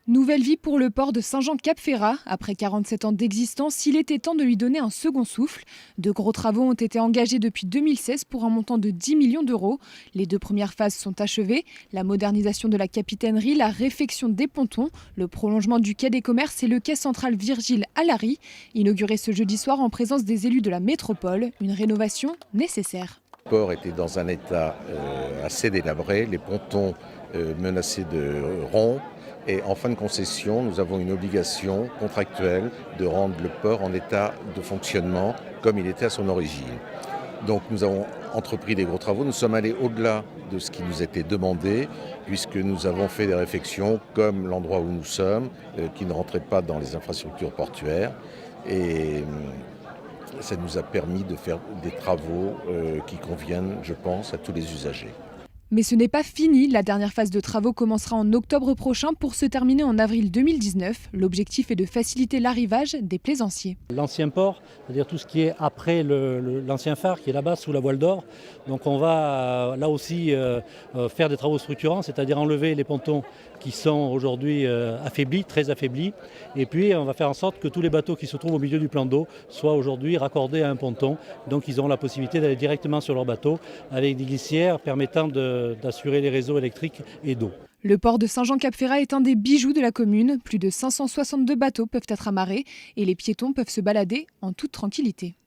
Nouvelle vie pour le port de Saint-Jean-Cap-Ferrat. Après 47 ans d'existence, il était temps de lui donner un second souffle. De gros travaux ont été engagés depuis 2016 pour un montant de 10 millions d'euros. Les deux premières phases sont achevées. La modernisation de la capitainerie, la réfection des pontons, le prolongement du quai des commerces et le quai central Virgile à Lary. Inauguré ce jeudi soir en présence des élus de la métropole. Une rénovation nécessaire. Le port était dans un état assez délabré, les pontons menacés de rompre. Et en fin de concession, nous avons une obligation contractuelle de rendre le port en état de fonctionnement comme il était à son origine. Donc nous avons entrepris des gros travaux, nous sommes allés au-delà de ce qui nous était demandé, puisque nous avons fait des réfections comme l'endroit où nous sommes, qui ne rentrait pas dans les infrastructures portuaires. Et ça nous a permis de faire des travaux qui conviennent, je pense, à tous les usagers. Mais ce n'est pas fini. La dernière phase de travaux commencera en octobre prochain pour se terminer en avril 2019. L'objectif est de faciliter l'arrivage des plaisanciers. L'ancien port, c'est-à-dire tout ce qui est après l'ancien phare qui est là-bas sous la voile d'or. Donc on va là aussi faire des travaux structurants, c'est-à-dire enlever les pontons qui sont aujourd'hui affaiblis, très affaiblis. Et puis on va faire en sorte que tous les bateaux qui se trouvent au milieu du plan d'eau soient aujourd'hui raccordés à un ponton. Donc ils auront la possibilité d'aller directement sur leur bateau avec des glissières permettant d'assurer les réseaux électriques et d'eau. Le port de Saint-Jean-Cap-Ferrat est un des bijoux de la commune. Plus de 562 bateaux peuvent être amarrés et les piétons peuvent se balader en toute tranquillité.